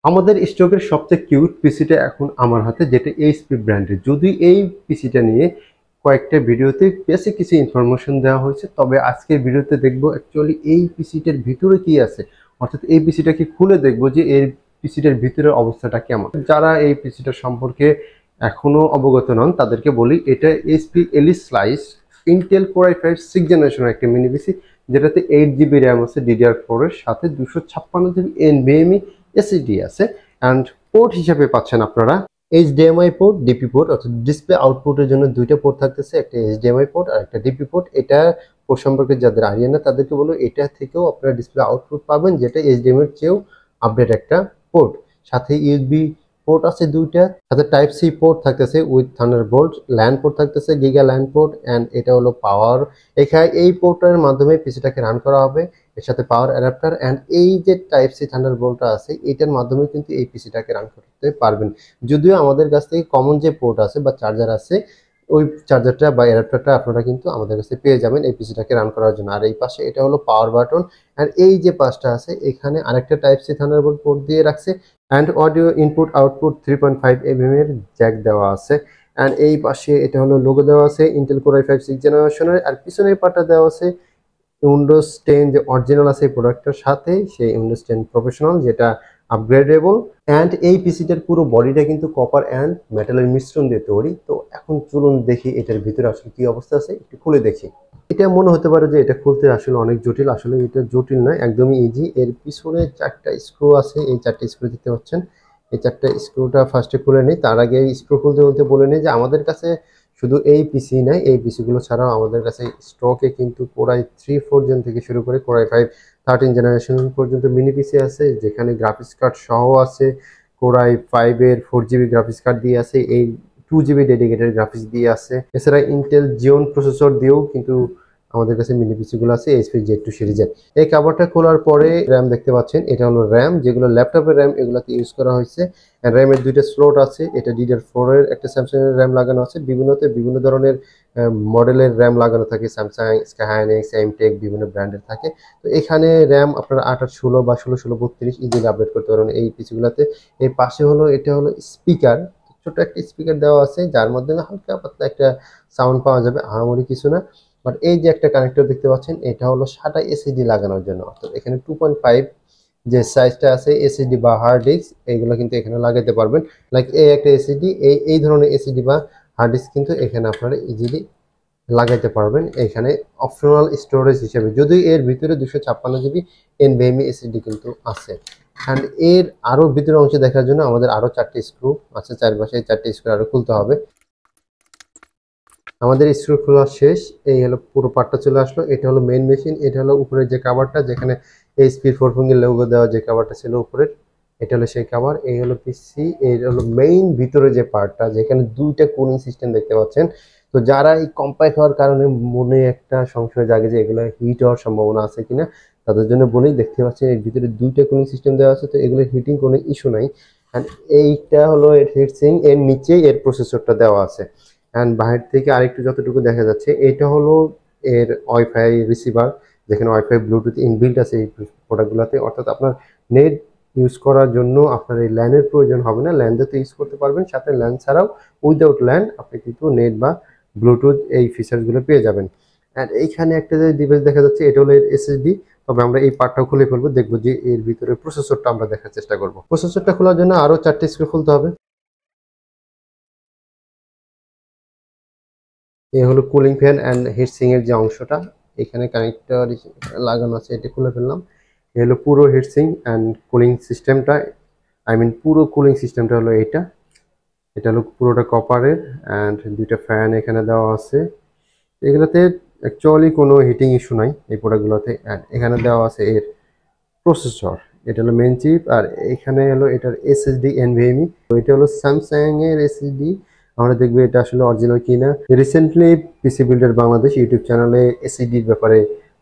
আমাদের স্টকের সবচেয়ে কিউট পিসিটা এখন আমার হাতে, যেটা এইচপি ব্র্যান্ডের। যদি এই পিসিটা নিয়ে কয়েকটা ভিডিওতে বেসিক কিছু ইনফরমেশন দেওয়া হয়েছে, তবে আজকের ভিডিওতে দেখবো অ্যাকচুয়ালি এই পিসিটার ভিতরে কি আছে, অর্থাৎ এই পিসিটাকে খুলে দেখবো যে এই পিসিটার ভিতরের অবস্থাটা কেমন। যারা এই পিসিটার সম্পর্কে এখনো অবগত নন তাদেরকে বলি, এটা HP Elite Slice Intel core i5 6th জেনারেশনের একটা মিনি পিসি, যেটাতে 8 GB র্যাম আছে DDR4 এর সাথে 256 GB NVMe এসএসডি আছে। অ্যান্ড পোর্ট হিসাবে পাচ্ছেন আপনারা এইচডিএমআই পোর্ট, ডিপি পোর্ট, অর্থাৎ ডিসপ্লে আউটপুটের জন্য দুইটা পোর্ট থাকতেছে, একটা এইচডিএমআই পোর্ট আর একটা ডিপি পোর্ট। এটা পোর্ট সম্পর্কে যাদের আইডিয়া না তাদেরকে বলো, এটা থেকেও আপনারা ডিসপ্লে আউটপুট পাবেন, যেটা এইচডিএমআই এর চেয়েও আপডেট একটা পোর্ট। সাথে ইউএসবি পোর্ট আছে দুইটা, সাথে টাইপ সি পোর্ট থাকতেছে উইথ থান্ডারবোল্ট, ল্যান পোর্ট থাকতেছে, গিগা ল্যান পোর্ট, অ্যান্ড এটা হলো পাওয়ার। এখানে এই পোর্টের মাধ্যমে পিসিটাকে রান করা হবে, এর সাথে পাওয়ার অ্যাডাপ্টার। অ্যান্ড এই যে টাইপ সি থান্ডারবোল্টটা আছে, এটার মাধ্যমে কিন্তু এই পিসিটাকে রান করতে পারবেন। যদিও আমাদের কাছ থেকে কমন যে পোর্ট আছে বা চার্জার আছে, ওই চার্জারটা বা অ্যাডাপ্টারটা আপনারা কিন্তু আমাদের কাছে পেয়ে যাবেন এই পিসিটাকে রান করার জন্য। আর এই পাশে এটা হলো পাওয়ার বাটন, অ্যান্ড এই যে পাশটা আছে এখানে আরেকটা টাইপ সি থান্ডারবোল্ট পোর্ট দিয়ে রাখছে, and audio input output 3.5 mm এর জ্যাক দেওয়া আছে। অ্যান্ড এই পাশে এটা হলো লোগো দেওয়া আছে ইন্টেল কোর i5 6th জেনারেশনের। আর পিছনের পার্টটা দেওয়া আছে উইন্ডোজ 10 যে অরিজিনাল আছে এই প্রোডাক্টের সাথে, সেই উইন্ডোজ 10 প্রফেশনাল, যেটা আপগ্রেডেবল। অ্যান্ড এই পিসিটার পুরো বডিটা কিন্তু কপার অ্যান্ড মেটালের মিশ্রণ দিয়ে তৈরি। তো এখন চলুন দেখি এটার ভিতরে আসলে কি অবস্থা আছে, একটু খুলে দেখি। এটা মনে হতে পারে যে এটা খুলতে আসলে অনেক জটিল, আসলে এটা জটিল নয়, একদমই ইজি। এর পিছনে 4টা স্ক্রু আছে, এই 4টা স্ক্রু দেখতে পাচ্ছেন। এই 4টা স্ক্রুটা ফার্স্টে খুলে নিই। তার আগে স্ক্রু খুলতে বলতে বলে নিই যে আমাদের কাছে শুধু এই পিসি নাই, এই পিসিগুলো ছাড়াও আমাদের কাছে স্টকে কিন্তু কোর i3 জেন থেকে শুরু করে কোর i5 13 জেনারেশন পর্যন্ত মিনি পিসি আছে, যেখানে গ্রাফিক্স কার্ড সহ আছে। কোর i5 এর 4 GB গ্রাফিক্স কার্ড দিয়ে আছে, এই 2 GB ডেডিকেটেড গ্রাফিক্স দিয়ে আছে। এছাড়া ইন্টেল জিওন প্রসেসর দিয়েও কিন্তু আমাদের কাছে মিনি পিসি গুলো আছে এইচপি Z2 সিরিজের। এই কভারটা খোলার পরে র্যাম দেখতে পাচ্ছেন, এটা হলো র্যাম, যেগুলো ল্যাপটপের র্যাম এগুলোতে ইউজ করা হয়েছে। র্যামের দুইটা স্লট আছে, এটা DDR4 এর একটা স্যামসাং এর র্যাম লাগানো আছে। বিভিন্ন ধরনের মডেলের র্যাম লাগানো থাকে, স্যামসাং, স্কাইহাইনেক্স, এমটেক, বিভিন্ন ব্র্যান্ডের থাকে। তো এখানে র্যাম আপনারা 8/8 বা 16/16/32 ইজিলি আপডেট করতে পারবেন এই পিসিগুলোতে। এর পাশে হলো এটা হলো স্পিকার, ছোট একটা স্পিকার দেওয়া আছে, যার মাধ্যমে হালকা পাতলা একটা সাউন্ড পাওয়া যাবে, আহামরি কিছু না। বাট এই যে একটা কানেক্টর দেখতে পাচ্ছেন, এটা হলো SATA এসএসডি লাগানোর জন্য, অর্থাৎ এখানে 2.5 যে সাইজটা আছে এসএসডি বা হার্ড ডিস্ক, এইগুলো কিন্তু এখানে লাগাতে পারবেন। লাইক এই একটা এসএসডি, এই ধরনের এসএসডি বা হার্ড ডিস্ক কিন্তু এখানে আপনারা ইজিলি লাগাইতে পারবেন এখানে অপশনাল স্টোরেজ হিসেবে। যদিও এর ভিতরে 256 GB NVMe এসএসডি কিন্তু আছে। অ্যান্ড এর আরো ভিতরের অংশ দেখার জন্য আমাদের আরো 4টি স্ক্রু আছে চারপাশে, এই 4টি স্ক্রু আরো খুলতে হবে। আমাদের স্ক্রু খোলা শেষ, এই হলো পুরো পার্টটা চলে আসলো। এটা হলো মেইন মেশিন, এটা হলো উপরে যে কভারটা, যেখানে এইচপি 4 এর লোগো দেওয়া যে কভারটা ছিল উপরের, এটা হলো সেই কভার। এই হলো পিসি, এই হলো মেইন ভিতরে যে পার্টটা, যেখানে দুইটা কুলিং সিস্টেম দেখতে পাচ্ছেন। তো যারা এই কম্প্যাক্ট হওয়ার কারণে মনে একটা সংশয় জাগে যে এগুলো হিট হওয়ার সম্ভাবনা আছে কিনা, তাদের জন্য বলেই, দেখতে পাচ্ছেন এর ভিতরে দুইটা কুলিং সিস্টেম দেওয়া আছে, তো এগুলো হিটিং কোনো ইস্যু নাই। অ্যান্ড এইটা হলো এর হিটসিং, এর নিচে এর প্রসেসরটা দেওয়া আছে। অ্যান্ড বাহির থেকে আরেকটু যতটুকু দেখা যাচ্ছে, এটা হলো এর ওয়াইফাই রিসিভার, যেখানে ওয়াইফাই ব্লুটুথ ইনবিল্ট আছে এই প্রোডাক্টগুলোতে। অর্থাৎ আপনার নেট ইউজ করার জন্য আপনার এই ল্যানের প্রয়োজন হবে না, ল্যান তো ইউজ করতে পারবেন। সাথে ল্যান ছাড়াও উইদাউট ল্যান আপনি কিন্তু নেট বা ব্লুটুথ এই ফিচার্সগুলো পেয়ে যাবেন। অ্যান্ড এইখানে একটা যে ডিভাইস দেখা যাচ্ছে, এটা হলো এর এসএসডি। তবে আমরা এই পার্টটাও খুলে ফেলবো, দেখবো যে এর ভিতরে প্রসেসরটা আমরা দেখার চেষ্টা করবো। প্রসেসরটা খোলার জন্য আরো 4টি স্ক্রু খুলতে হবে। এই হলো কুলিং ফ্যান অ্যান্ড হিটসিং এর যে অংশটা, এখানে কানেক্টর লাগানো আছে, এটা খুলে ফেললাম। এই হলো পুরো হিটসিং অ্যান্ড কুলিং সিস্টেমটা, পুরো কুলিং সিস্টেমটা হলো এটা। এটা হলো পুরোটা কপারের, অ্যান্ড দুইটা ফ্যান এখানে দেওয়া আছে। এগুলোতে অ্যাকচুয়ালি কোনো হিটিং ইস্যু নাই এই প্রোডাক্টগুলোতে। অ্যান্ড এখানে দেওয়া আছে এর প্রসেসর, এটা হলো মেন চিপ। আর এখানে হলো এটার এসএসডি NVMe। তো এটা হলো স্যামসাং এর এসএসডি, আমরা দেখবো এটা আসলে অরিজিনাল কিনা। রিসেন্টলি পিসি বিল্ডার বাংলাদেশ ইউটিউব চ্যানেলে এসএসডির ব্যাপারে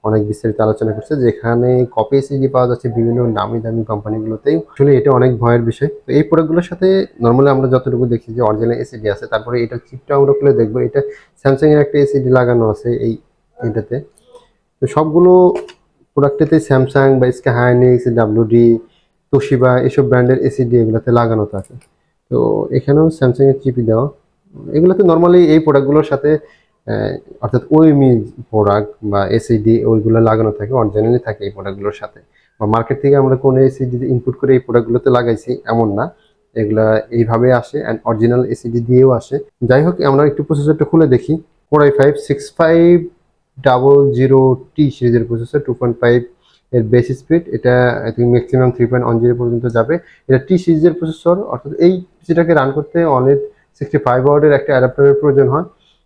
অনেক বিস্তারিত আলোচনা করছে, যেখানে কপি এসএসডি পাওয়া যাচ্ছে বিভিন্ন দামি দামি কোম্পানিগুলোতেই। আসলে এটা অনেক ভয়ের বিষয়। তো এই প্রোডাক্টগুলোর সাথে নর্মালি আমরা যতটুকু দেখি যে অরিজিনাল এসএসডি আছে, তারপরে এটার চিপটা আমরা খুলে দেখবো, এটা স্যামসাং এর একটা এসএসডি লাগানো আছে এটাতে। তো সবগুলো প্রোডাক্টেতে স্যামসাং বা স্কাইহাইনেক্স, WD, তো তোশিবা এসব ব্র্যান্ডের এসিডি এগুলোতে লাগানো থাকে। তো এখানেও স্যামসাং এর চিপই দেওয়া। এগুলোতে নর্মালি এই প্রোডাক্টগুলোর সাথে অর্থাৎ ওএমই প্রোডাক্ট বা এসিডি ওইগুলো লাগানো থাকে, অরিজিনালি থাকে এই প্রোডাক্টগুলোর সাথে। বা মার্কেট থেকে আমরা কোনো এসিডি ইনপুট করে এই প্রোডাক্টগুলোতে লাগাইছি এমন না, এগুলা এইভাবে আসে অ্যান্ড অরিজিনাল এসিডি দিয়েও আসে। যাই হোক, আমরা একটু প্রসেসরটা খুলে দেখি। Core i5-6500T সিরিজের প্রসেসর, 2.5 এর বেস স্পিড, এটা আই থিঙ্ক ম্যাক্সিমাম 3.10 পর্যন্ত যাবে। এটা টি সিরিজের প্রসেসর, অর্থাৎ এই পিসিটাকে রান করতে অনেক 65 ওয়াটের একটা অ্যাডাপ্টারের প্রয়োজন হয়।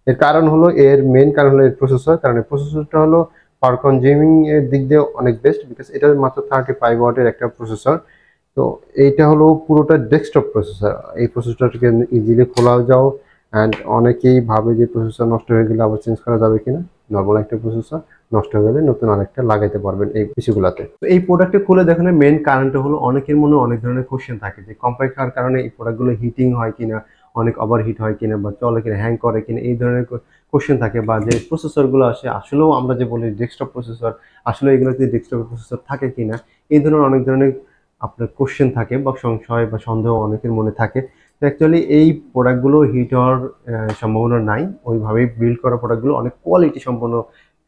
এর কারণ হলো, এর মেইন কারণ হলো এর প্রসেসর, কারণ এই প্রসেসরটা হলো পাওয়ার কনজিউমিং এর দিক দিয়ে অনেক বেস্ট, বিকজ এটা মাত্র 35 ওয়াটের একটা প্রসেসর। তো এইটা হলো পুরোটা ডেস্কটপ প্রসেসর। এই প্রসেসরটাকে ইজিলি খোলাও যাও, অ্যান্ড অনেকেই ভাবে যে প্রসেসর নষ্ট হয়ে গেলে আবার চেঞ্জ করা যাবে কিনা। নর্মাল একটা প্রসেসর নষ্ট হয়ে গেলে নতুন আরেকটা লাগাইতে পারবেন এই পিসিগুলোতে। তো এই প্রোডাক্টে খুলে দেখানোর মেইন কারণটা হলো, অনেকের মনে অনেক ধরনের কোশ্চেন থাকে যে কম্প্যাক্ট হওয়ার কারণে এই প্রোডাক্টগুলো হিটিং হয় কিনা, অনেক ওভারহিট হয় কিনা, বা চলে কিনা, হ্যাং করে কিনা, এই ধরনের কোশ্চেন থাকে। বা যে প্রসেসরগুলো আসে আসলেও আমরা যে বলি ডেস্কটপ প্রসেসর, আসলে এগুলোতে ডেস্কটপ প্রসেসর থাকে কিনা, এই ধরনের অনেক ধরনের আপনার কোশ্চেন থাকে বা সংশয় বা সন্দেহ অনেকের মনে থাকে। তো অ্যাকচুয়ালি এই প্রোডাক্টগুলো হিট হওয়ার সম্ভাবনা নাই। ওইভাবেই বিল্ড করা প্রোডাক্টগুলো অনেক কোয়ালিটি সম্পন্ন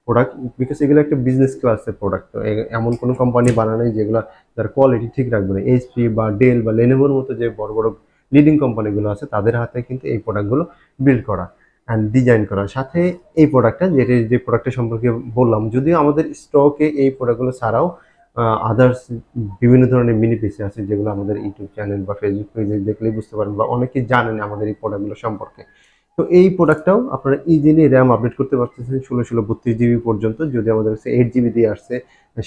প্রোডাক্ট, বিকজ এগুলো একটা বিজনেস ক্লাসের প্রোডাক্ট। তো এমন কোনো কোম্পানি বানানোই যেগুলো যার কোয়ালিটি ঠিক রাখবে না। এইচপি বা ডেল বা লেনোভোর মতো যে বড় বড় লিডিং কোম্পানিগুলো আছে, তাদের হাতে কিন্তু এই প্রোডাক্টগুলো বিল্ড করা অ্যান্ড ডিজাইন করা। সাথে এই প্রোডাক্টটা যে প্রোডাক্টের সম্পর্কে বললাম, যদিও আমাদের স্টকে এই প্রোডাক্টগুলো ছাড়াও আদার্স বিভিন্ন ধরনের মিনি পিসি আছে, যেগুলো আমাদের ইউটিউব চ্যানেল বা ফেসবুক পেজে দেখলেই বুঝতে পারেন, বা অনেকেই জানেন আমাদের এই প্রোডাক্টগুলো সম্পর্কে। তো এই প্রোডাক্টটাও আপনারা ইজিলি র্যাম আপডেট করতে পারতেছেন 16 32 জিবি পর্যন্ত, যদি আমাদের কাছে 8 জিবি দিয়ে আসছে।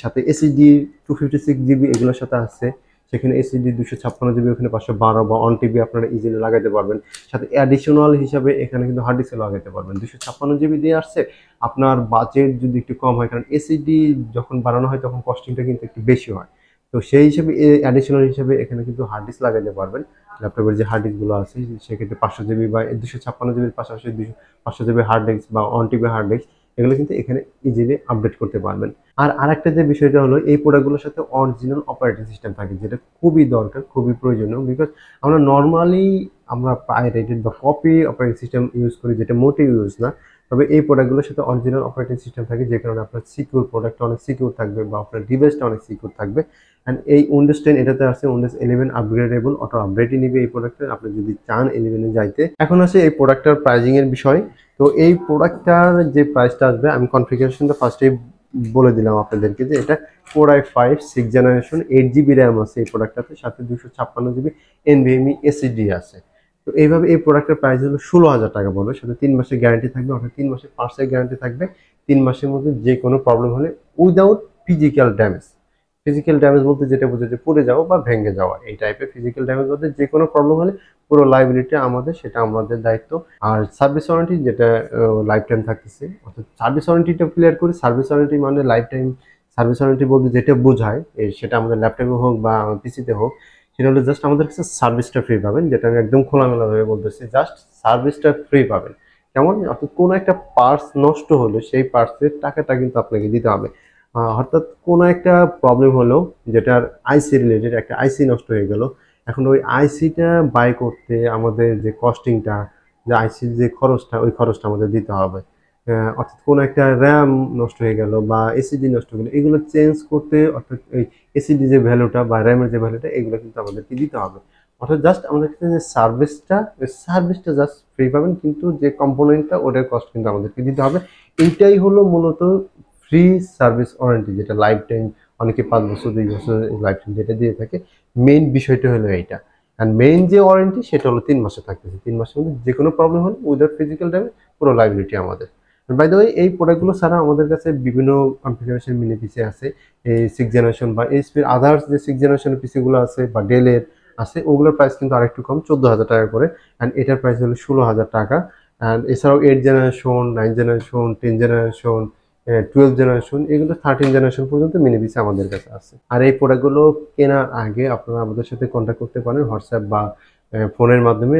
সাথে এসএসডি 256 জিবি এগুলোর সাথে আসছে। সেখানে এসএসডি 256 জিবি, ওখানে 512 বা 1 টিবি আপনারা ইজিলি লাগাতে পারবেন। সাথে অ্যাডিশনাল হিসাবে এখানে কিন্তু হার্ড ডিস্কে লাগাতে পারবেন। 256 জিবি দিয়ে আসছে। আপনার বাজেট যদি একটু কম হয়, কারণ এসএসডি যখন বানানো হয় তখন কস্টিংটা কিন্তু একটু বেশি হয়, তো সেই হিসেবে অ্যাডিশনাল হিসেবে এখানে কিন্তু হার্ড ডিস্ক লাগাতে পারবেন। ল্যাপটপের যে হার্ড ডিস্কগুলো আছে সেক্ষেত্রে 500 জিবি বা 256 জিবির পাশাপাশি 500 জিবি হার্ড ডিস্ক বা 1 টিবি হার্ড ডিস্ক, এগুলো কিন্তু এখানে ইজিলি আপডেট করতে পারবেন। আর আরেকটা যে বিষয়টা হলো, এই প্রোডাক্টগুলোর সাথে অরিজিনাল অপারেটিং সিস্টেম থাকে, যেটা খুবই দরকার, খুবই প্রয়োজনীয়। বিকজ আমরা নর্মালি আমরা পাইরেটেড বা কপি অপারেটিং সিস্টেম ইউজ করি, যেটা মোটেই ইউজ না। তবে এই প্রোডাক্টগুলোর সাথে অরিজিনাল অপারেটিং সিস্টেম থাকে, যে কারণে আপনার সিকিউর প্রোডাক্টটা অনেক সিকিউর থাকবে বা আপনার ডিভাইসটা অনেক সিকিউর থাকবে। অ্যান্ড এই উইন্ডোজ 10 এটাতে আছে, উইন্ডোজ 11 আপগ্রেডেবল, অটো আপডেটই নিবে এই প্রোডাক্টে, আপনি যদি চান 11-এ যাইতে। এখন আসে এই প্রোডাক্টটার প্রাইজিং এর বিষয়। তো এই প্রোডাক্টটার যে প্রাইসটা আসবে, আমি কনফিগারেশনটা ফার্স্টেই বলে দিলাম আপনাদেরকে, যে এটা Core i5 6th generation, 8 GB RAM আছে এই প্রোডাক্টটাতে, সাথে 256 জিবি NVMe SSD আছে। তো এইভাবে এই প্রোডাক্টের প্রাইস হলো 16,000 টাকা পড়বে। সাথে 3 মাসের গ্যারান্টি থাকবে, অর্থাৎ 3 মাসের পার্টসের গ্যারান্টি থাকবে। 3 মাসের মধ্যে যে কোনো প্রবলেম হলে without physical damage. Physical damage বলতে যেটা বোঝা যে পড়ে যাওয়া বা ভেঙে যাওয়া, এই টাইপের ফিজিক্যাল ড্যামেজ বলতে যে কোনো প্রবলেম হলে পুরো লাইবিলিটি আমাদের, সেটা আমাদের দায়িত্ব। আর সার্ভিস ওয়ারেন্টি যেটা লাইফ টাইম থাকতেছে, অর্থাৎ সার্ভিস ওয়ারেন্টিটা ক্লিয়ার করি। সার্ভিস ওয়ারেন্টি মানে লাইফ টাইম সার্ভিস ওয়ারেন্টি বলতে যেটা বোঝায়, সেটা আমাদের ল্যাপটপে হোক বা পিসিতে হোক, সেটা হলো জাস্ট আমাদের কাছে সার্ভিসটা ফ্রি পাবেন, যেটা আমি একদম খোলামেলাভাবে বলতেছি, জাস্ট সার্ভিসটা ফ্রি পাবেন। কেমন? অর্থাৎ কোনো একটা পার্টস নষ্ট হলো, সেই পার্টসের টাকাটা কিন্তু আপনাকে দিতে হবে। অর্থাৎ কোনো একটা প্রবলেম হলো, যেটার আইসি রিলেটেড, একটা আইসি নষ্ট হয়ে গেল, এখন ওই আইসিটা বাই করতে আমাদের যে কস্টিংটা, যে আইসির যে খরচটা, ওই খরচটা আমাদের দিতে হবে। অর্থাৎ কোনো একটা র্যাম নষ্ট হয়ে গেল বা এসিডি নষ্ট হয়ে গেলো, এগুলো চেঞ্জ করতে, অর্থাৎ এই এসিডি যে ভ্যালুটা বা র্যামের যে ভ্যালুটা, এগুলো কিন্তু আমাদেরকে দিতে হবে। অর্থাৎ জাস্ট আমাদের কাছে যে সার্ভিসটা, ওই সার্ভিসটা জাস্ট ফ্রি পাবেন, কিন্তু যে কম্পোনেন্টটা ওটার কস্ট কিন্তু আমাদেরকে দিতে হবে। এইটাই হলো মূলত ফ্রি সার্ভিস ওয়ারেন্টি, যেটা লাইফ টাইম, অনেকে 5 বছর 2 বছর লাইফ টাইম যেটা দিয়ে থাকে। মেইন বিষয়টা হলো এইটা। অ্যান্ড মেইন যে ওয়ারেন্টি সেটা হলো 3 মাসে থাকতেছে। 3 মাসের মধ্যে যে কোনো প্রবলেম হলে উইদাউট ফিজিক্যাল ড্যামেজ পুরো লাইবিলিটি আমাদের। বাই দ্য ওয়ে, এই প্রোডাক্টগুলো ছাড়া আমাদের কাছে বিভিন্ন কনফিগারেশন মিনি পিসি আছে। এই 6th জেনারেশন বা এইচপির আদার্স যে 6th জেনারেশনের পিসিগুলো আছে বা ডেলের আছে, ওগুলোর প্রাইস কিন্তু আরেকটু কম, 14,000 টাকা করে। অ্যান্ড এটার প্রাইস হলো 16,000 টাকা। অ্যান্ড এছাড়াও 8th generation, 9th generation, 10th generation, 12th generation, এগুলো 13 জেনারেশন পর্যন্ত মিনি পিসি আমাদের কাছে আছে। আর এই প্রোডাক্টগুলো কেনার আগে আপনারা আমাদের সাথে কন্ট্যাক্ট করতে পারেন হোয়াটসঅ্যাপ বা ফোনের মাধ্যমে।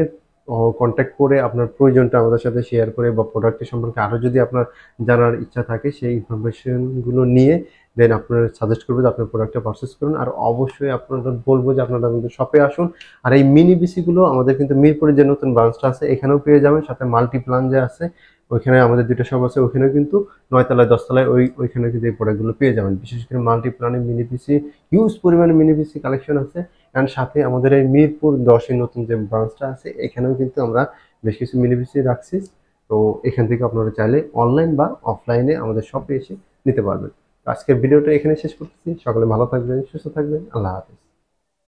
কন্ট্যাক্ট করে আপনার প্রয়োজনটা আমাদের সাথে শেয়ার করে, বা প্রোডাক্টের সম্পর্কে আরও যদি আপনার জানার ইচ্ছা থাকে, সেই ইনফরমেশনগুলো নিয়ে দেন আপনার সাজেস্ট করবো যে আপনার প্রোডাক্টটা পারচেস করুন। আর অবশ্যই আপনাদের বলবো যে আপনারা আমাদের শপে আসুন। আর এই মিনি বিসিগুলো আমাদের কিন্তু মিরপুরে যে নতুন ব্রাঞ্চটা আছে এখানেও পেয়ে যাবেন, সাথে মাল্টিপ্লান যে আছে ওইখানে আমাদের দুটো শপ আছে, ওইখানেও কিন্তু 9 তলায় 10 তলায় ওইখানে কিন্তু এই প্রোডাক্টগুলো পেয়ে যাবেন। বিশেষ করে মাল্টিপ্লানে মিনি পিসি হিউজ পরিমাণে মিনি পিসি কালেকশন আছে। অ্যান্ড সাথে আমাদের এই মিরপুর 10-এর নতুন যে ব্রাঞ্চটা আছে এখানেও কিন্তু আমরা বেশ কিছু মিনি পিসি রাখছি। তো এখান থেকে আপনারা চাইলে অনলাইন বা অফলাইনে আমাদের শপে এসে নিতে পারবেন। তো আজকের ভিডিওটা এখানে শেষ করতেছি। সকলে ভালো থাকবেন, সুস্থ থাকবেন। আল্লাহ হাফেজ।